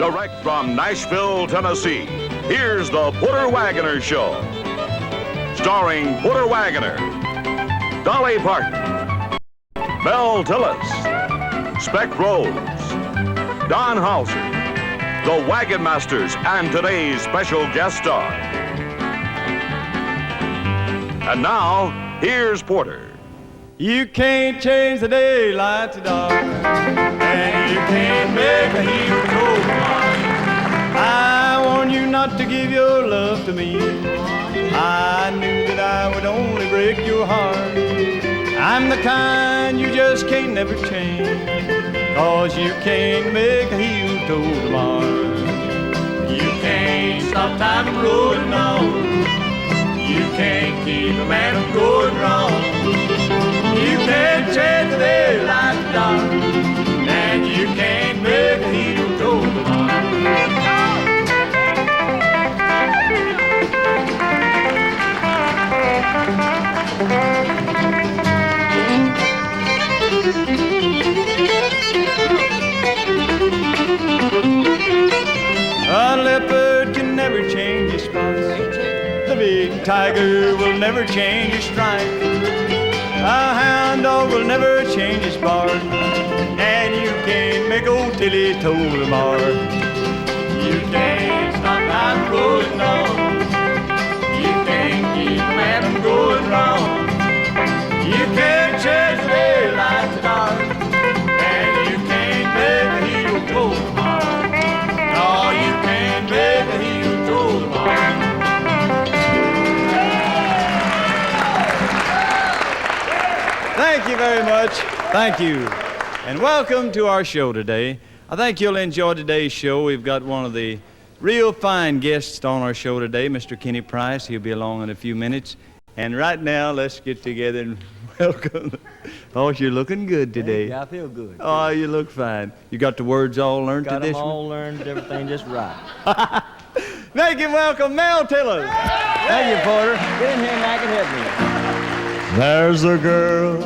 Direct from Nashville, Tennessee, here's the Porter Wagoner Show. Starring Porter Wagoner, Dolly Parton, Mel Tillis, Speck Rhodes, Don Hauser, the Wagonmasters, and today's special guest star. And now, here's Porter. You can't change the daylight to dark, and you can't make a hero go blind. I warn you not to give your love to me. I knew that I would only break your heart. I'm the kind you just can't never change, 'cause you can't make a hero go tomorrow. You can't stop time from rolling on. You can't keep a man from going wrong. You can't change the daylight to dark, and you can't make a hero go tomorrow. A leopard can never change his spots. The big tiger will never change his stripes. A hound dog will never change his bark, and you can't make old Tilly toe tomorrow. You can't stop time rolling on. You can't keep a man from going wrong. You can't change the daylight to dark, and you can't make a hero go tomorrow. No, you can't make a hero go tomorrow. Thank you very much. Thank you. And welcome to our show today. I think you'll enjoy today's show. We've got one of the real fine guests on our show today, Mr. Kenny Price. He'll be along in a few minutes. And right now, let's get together and welcome. Oh, you're looking good today. Yeah, I feel good. Oh, you look fine. You got the words all learned to this one? Got them all learned, everything just right. Make him welcome Mel Tillis. Thank you, Porter. Get in here and I can help me. There's a girl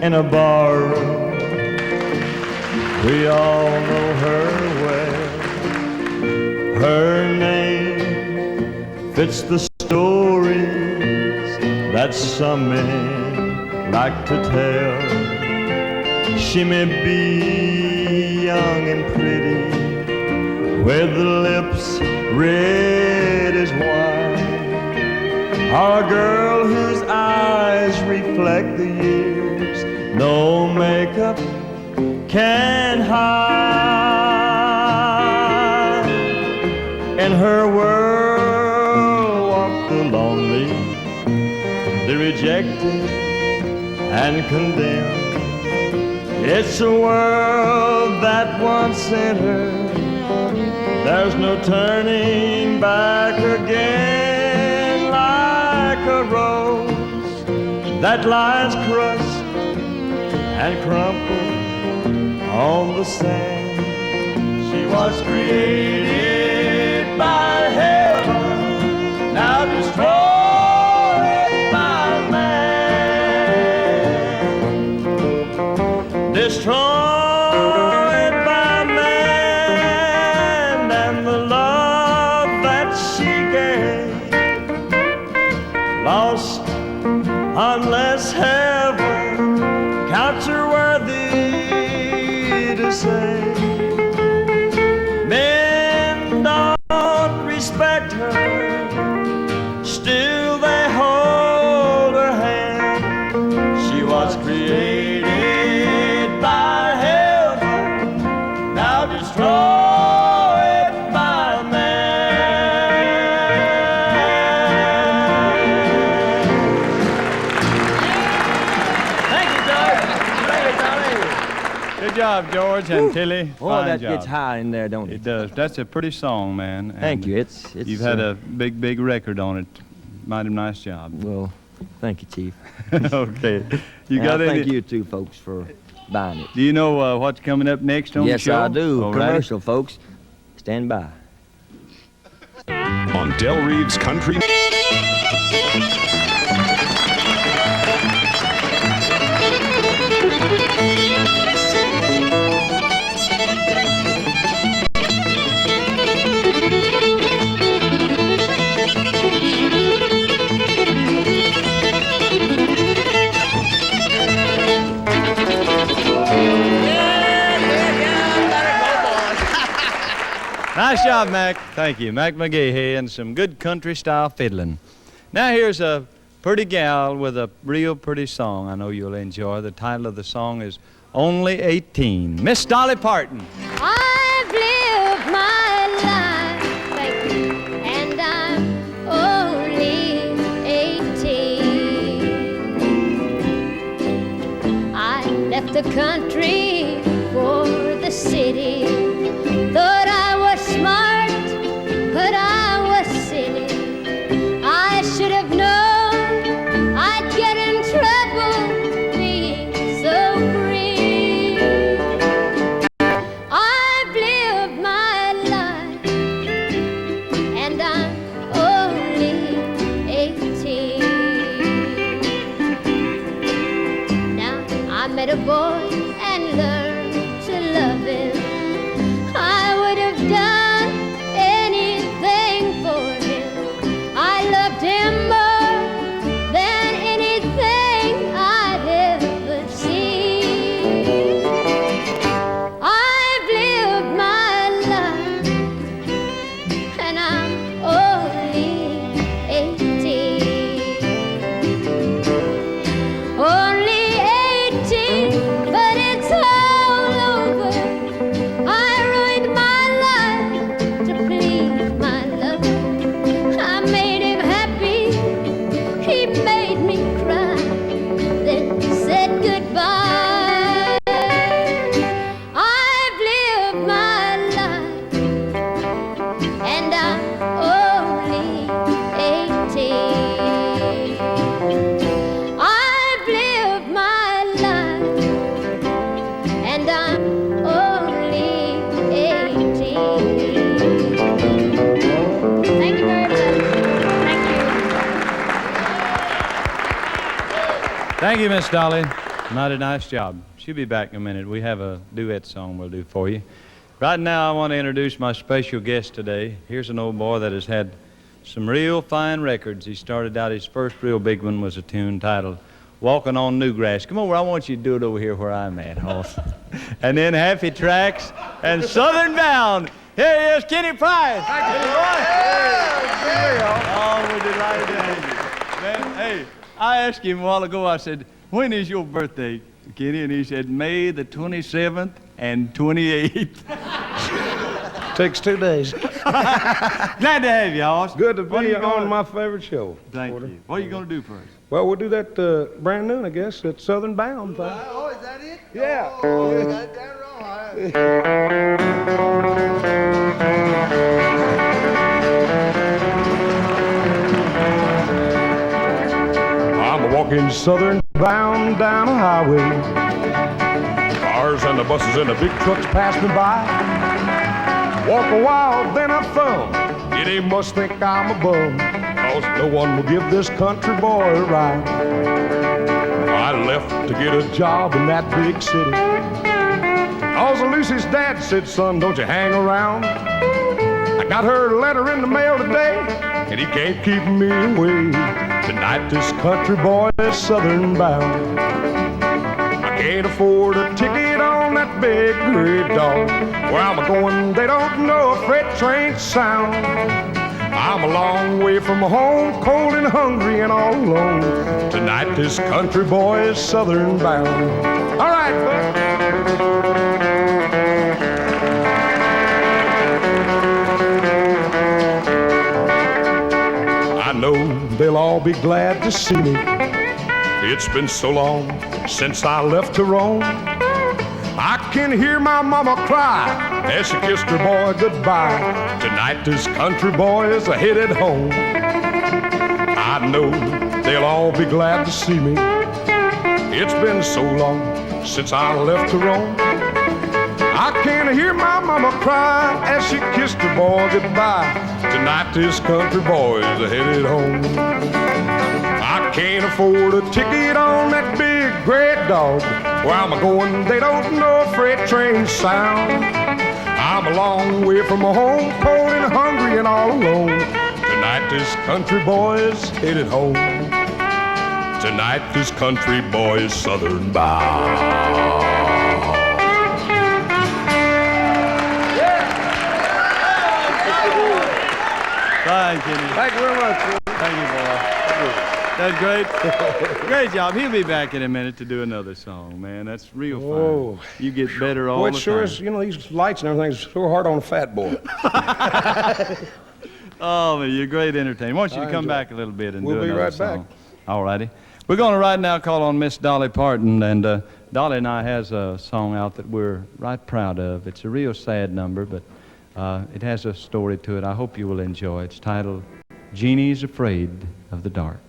in a bar room. We all know her well. Her name fits the stories that some men like to tell. She may be young and pretty, with lips red as wine, or a girl whose eyes reflect the years no makeup can hide. In her world walk the lonely, the rejected and condemned. It's a world that once sent her. There's no turning back again. Like a rose that lies crushed and crumpled on the sand, she was created by heaven, now destroyed by man. Destroyed by man, and the love that she gave lost unless heaven counts her worthy to save. Men don't respect her, still they hold her hand. She was created by heaven, now destroyed by man. Thank you, George. Good job, George and Tilly. Oh, Fine that job. gets high in there, don't it? It does. That's a pretty song, man. Thank And you. It's You've had a big record on it. Mighty nice job. Well, thank you, Chief. Okay. You And got I any? thank you two folks for buying it. Do you know what's coming up next on the Yes, show? I do. All right. Commercial, folks. Stand by. On Del Reeve's Country. Nice job, Mack. Thank you. Mack Magaha and some good country-style fiddling. Now here's a pretty gal with a real pretty song I know you'll enjoy. The title of the song is Only 18. Miss Dolly Parton. I've lived my life, thank you, and I'm only 18. I left the country for the city. Thought I was smart, but I was silly. I should have known I'd get in trouble being so free. I've lived my life, and I'm only 18. Now I met a boy and learned to love him. I would have done anything for him. I loved him more than anything I'd ever seen. I've lived my life, and I'm only 18. Only 18, but it's all over. I ruined my life to please my lover. I made him happy, he made me cry, then said goodbye. I've lived my life, and I'm only 18. I've lived my life, and I'm only 18. Thank you very much. Thank you. Thank you, Miss Dolly. Mighty nice job. She'll be back in a minute. We have a duet song we'll do for you. Right now, I want to introduce my special guest today. Here's an old boy that has had some real fine records. He started out, his first real big one was a tune titled Walking on Newgrass. Come over, I want you to do it over here where I'm at, Hoss. And then Happy Tracks and Southern Bound. Here he is, Kenny Price. Thank you, boy. Oh, we're delighted to have you. Man, hey, I asked him a while ago, I said, when is your birthday, Kenny? And he said, May the 27th and 28th. Takes 2 days. Glad to have you, Hoss. Good to What are be you on gonna- my favorite show. Thank Porter. you. What are you going to do first? Well, we'll do that brand new, I guess, that Southern Bound thing. Oh, is that it? Yeah. Oh, you got it down wrong. I'm a walking southern bound down a highway. Cars and the buses and the big trucks pass me by. Walk a while, then I thumb. You ain't must think I'm a bum, 'cause no one will give this country boy a ride. I left to get a job in that big city. 'Cause Lucy's dad said, son, don't you hang around. I got her letter in the mail today, and he can't keep me away. Tonight this country boy is southern bound. I can't afford a ticket on that big gray dog. Where I'm going, they don't know a freight train sound. I'm a long way from home, cold and hungry and all alone. Tonight this country boy is southern bound. All right, folks. I know they'll all be glad to see me. It's been so long since I left to roam. I can hear my mama cry as she kissed her boy goodbye. Tonight this country boy is headed home. I know they'll all be glad to see me. It's been so long since I left to roam. I can hear my mama cry as she kissed her boy goodbye. Tonight this country boy is headed home. I can't afford a ticket on that big gray dog. Where I'm going, they don't know a freight train sound. I'm a long way from home, cold and hungry and all alone. Tonight this country boy is headed home. Tonight this country boy is southern bound. Thank you very much. Thank you, boy. That's great. Great job. He'll be back in a minute to do another song, man. That's real fine. Whoa. You get better all Boy, the it sure time. is, these lights and everything's so hard on a fat boy. Oh, man, you're a great entertainer. Why don't you I come enjoy back it. a little bit and We'll do be another right song. back. All righty. We're going to right now call on Miss Dolly Parton, and Dolly and I has a song out that we're right proud of. It's a real sad number, but it has a story to it. I hope you will enjoy it. It's titled, Jeannie's Afraid of the Dark.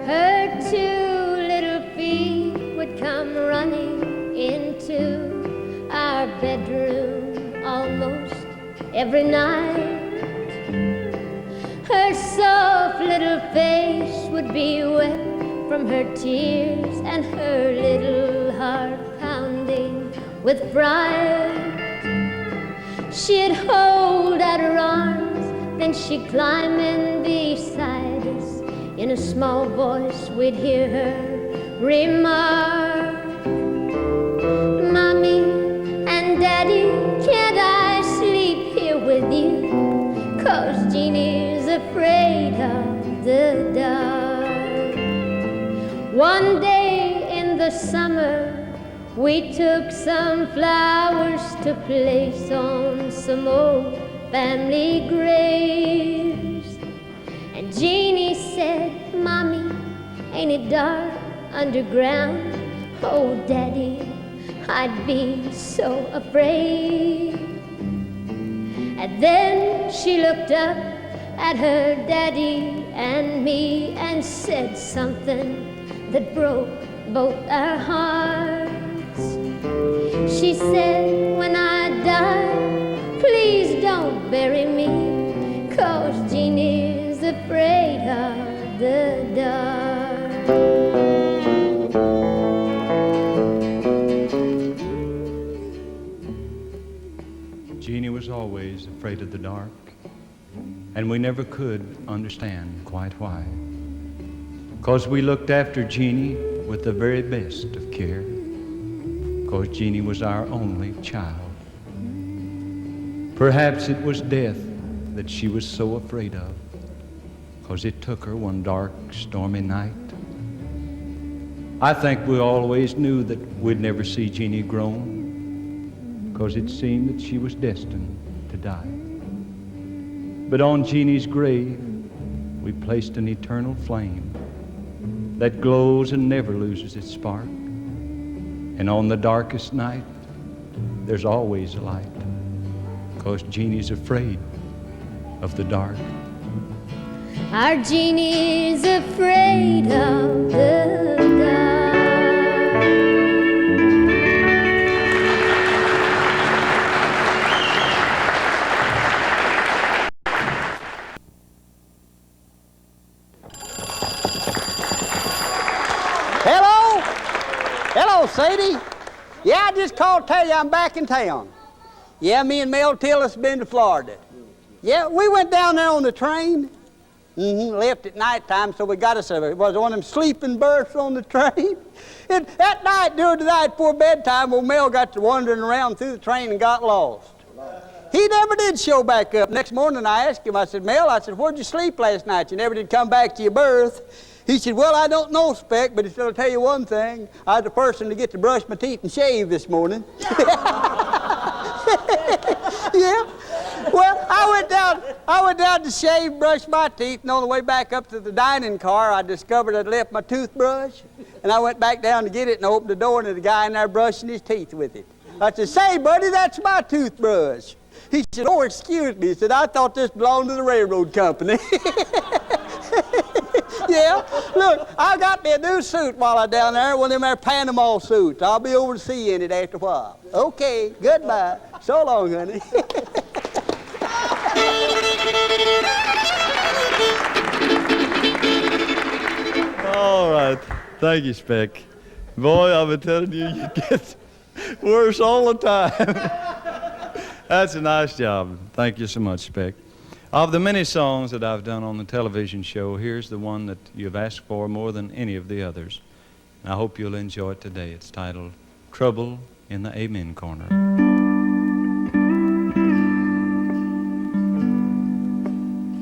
Her two little feet would come running into our bedroom almost every night. Her soft little face would be wet from her tears and her little heart pounding with fright. She'd hold out her arms, then she'd climb in beside us. In a small voice we'd hear her remark, Mommy and Daddy, can't I sleep here with you? 'Cause Jeannie's afraid of the dark. One day in the summer, we took some flowers to place on some old family graves. And Jeannie said, Mommy, ain't it dark underground? Oh, Daddy, I'd be so afraid. And then she looked up at her daddy and me and said something that broke both our hearts. She said, when I die, please don't bury me, 'cause Jeannie's afraid of the dark. Jeannie was always afraid of the dark, and we never could understand quite why. 'Cause we looked after Jeannie with the very best of care, 'cause Jeannie was our only child. Perhaps it was death that she was so afraid of, 'cause it took her one dark, stormy night. I think we always knew that we'd never see Jeannie grown, 'cause it seemed that she was destined to die. But on Jeannie's grave, we placed an eternal flame that glows and never loses its spark. And on the darkest night, there's always a light, 'cause Jeannie's afraid of the dark. Our Jeannie's afraid of the dark. Hello? Hello, Sadie. Yeah, I just called to tell you I'm back in town. Yeah, me and Mel Tillis been to Florida. Yeah, we went down there on the train. Left at nighttime, so we got us it was one of them sleeping berths on the train. And that night, during the night before bedtime, old Mel got to wandering around through the train and got lost. He never did show back up. Next morning, I asked him, I said, Mel, where'd you sleep last night? You never did come back to your berth. He said, well, I don't know, Speck, but he said, I'll tell you one thing. I was the person to get to brush my teeth and shave this morning. Yeah. Well, I went down to shave, brush my teeth, and on the way back up to the dining car, I discovered I'd left my toothbrush, and I went back down to get it and opened the door, and there's a guy in there brushing his teeth with it. I said, say, buddy, that's my toothbrush. He said, oh, excuse me. He said, I thought this belonged to the railroad company. Yeah, look, I got me a new suit while I'm down there, one of them there Panama suits. I'll be over to see you in it after a while. Okay, goodbye. So long, honey. All right. Thank you, Speck. Boy, I've been telling you, you get worse all the time. That's a nice job. Thank you so much, Speck. Of the many songs that I've done on the television show, here's the one that you've asked for more than any of the others. And I hope you'll enjoy it today. It's titled Trouble in the Amen Corner.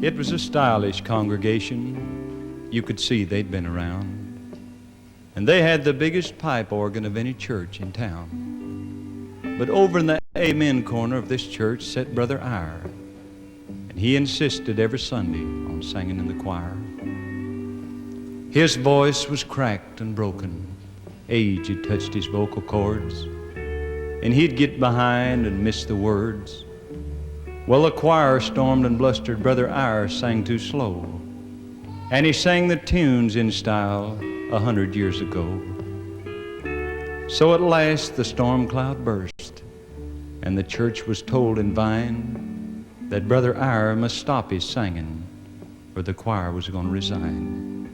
It was a stylish congregation. You could see they'd been around. And they had the biggest pipe organ of any church in town. But over in the Amen corner of this church sat Brother Eyre. And he insisted every Sunday on singing in the choir. His voice was cracked and broken. Age had touched his vocal cords. And he'd get behind and miss the words. Well, the choir stormed and blustered. Brother Eyre sang too slow. And he sang the tunes in style 100 years ago. So at last the storm cloud burst. And the church was told in Vine that Brother Eyre must stop his singing, or the choir was going to resign.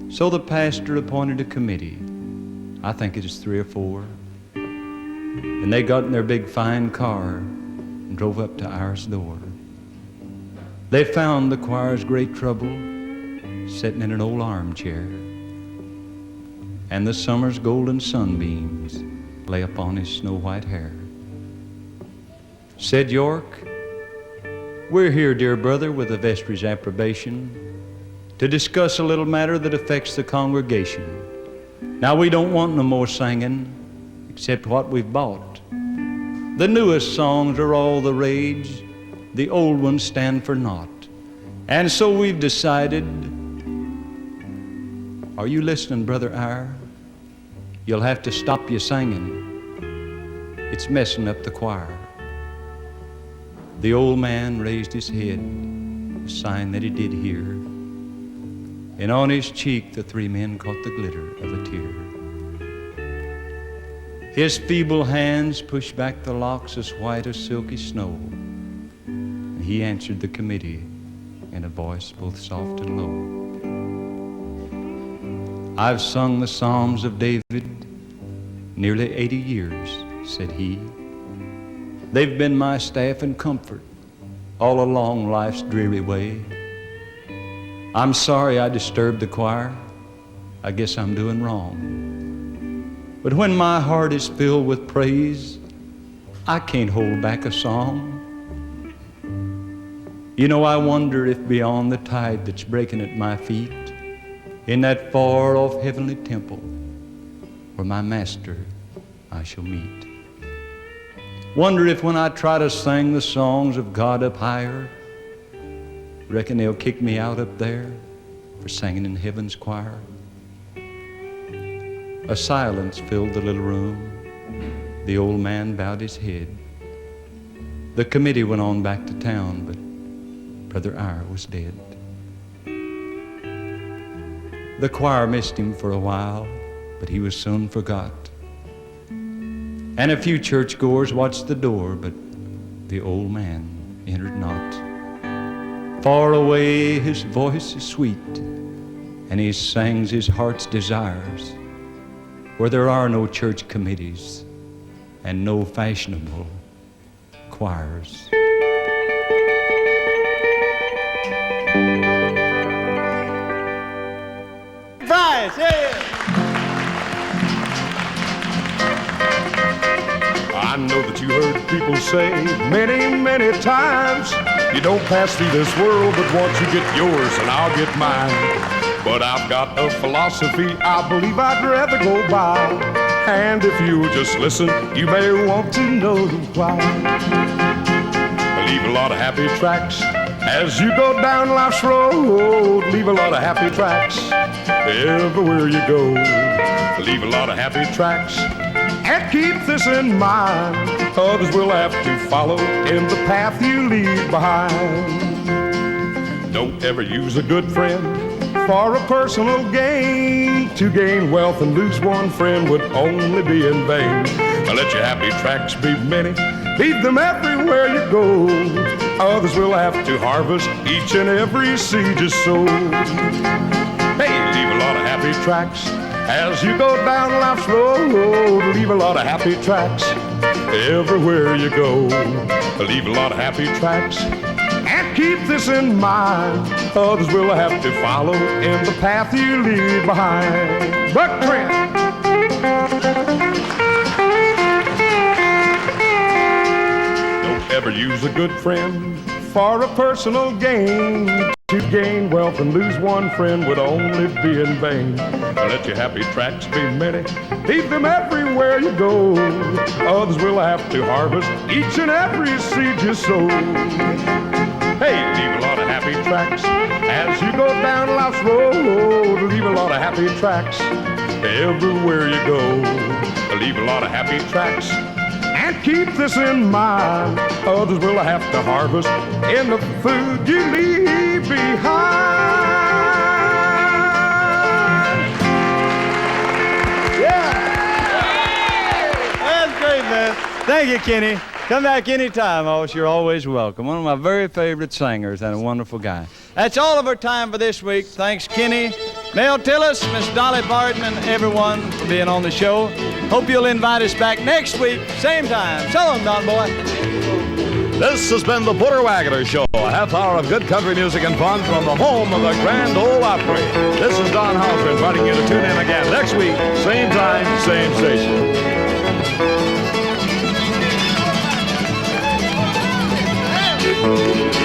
So the pastor appointed a committee. I think it is 3 or 4. And they got in their big fine car and drove up to Eyre's door. They found the choir's great trouble sitting in an old armchair, and the summer's golden sunbeams lay upon his snow-white hair. Said York, "We're here, dear brother, with the vestry's approbation, to discuss a little matter that affects the congregation. Now, we don't want no more singing, except what we've bought. The newest songs are all the rage, the old ones stand for naught. And so we've decided..." Are you listening, Brother Eyre? You'll have to stop your singing. It's messing up the choir. The old man raised his head, a sign that he did hear, and on his cheek the 3 men caught the glitter of a tear. His feeble hands pushed back the locks as white as silky snow, and he answered the committee in a voice both soft and low. "I've sung the Psalms of David nearly 80 years," said he. "They've been my staff and comfort all along life's dreary way. I'm sorry I disturbed the choir. I guess I'm doing wrong. But when my heart is filled with praise, I can't hold back a song. You know, I wonder if beyond the tide that's breaking at my feet, in that far-off heavenly temple where my master I shall meet. Wonder if when I try to sing the songs of God up higher, reckon they'll kick me out up there for singing in heaven's choir." A silence filled the little room. The old man bowed his head. The committee went on back to town, but Brother Eyre was dead. The choir missed him for a while, but he was soon forgot. And a few churchgoers watched the door, but the old man entered not. Far away his voice is sweet, and he sings his heart's desires, where there are no church committees and no fashionable choirs. Price, yeah! I know that you heard people say many, many times, you don't pass through this world, but once you get yours and I'll get mine. But I've got a philosophy I believe I'd rather go by, and if you'll just listen, you may want to know why. Leave a lot of happy tracks as you go down life's road. Leave a lot of happy tracks everywhere you go. Leave a lot of happy tracks, and keep this in mind, others will have to follow in the path you leave behind. Don't ever use a good friend for a personal gain. To gain wealth and lose one friend would only be in vain. Now let your happy tracks be many, leave them everywhere you go. Others will have to harvest each and every seed you sow. Hey, leave a lot of happy tracks as you go down life's road. Leave a lot of happy tracks everywhere you go. Leave a lot of happy tracks, And keep this in mind, others will have to follow in the path you leave behind. Buck Trent. Don't ever use a good friend for a personal gain. To gain wealth and lose one friend would only be in vain. Let your happy tracks be many, leave them everywhere you go. Others will have to harvest each and every seed you sow. Hey, leave a lot of happy tracks as you go down life's road. Leave a lot of happy tracks everywhere you go. Leave a lot of happy tracks. And keep this in mind, others will have to harvest in the food you leave behind. Yeah. That's great, man. Thank you, Kenny. Come back anytime, Osh. You're always welcome. One of my very favorite singers and a wonderful guy. That's all of our time for this week. Thanks, Kenny, Mel Tillis, Miss Dolly Parton, and everyone for being on the show. Hope you'll invite us back next week, same time. So long, Don Boy. This has been the Putter Wagoner Show, a half hour of good country music and fun from the home of the Grand Ole Opry. This is Don Houser inviting you to tune in again next week, same time, same station. Hey!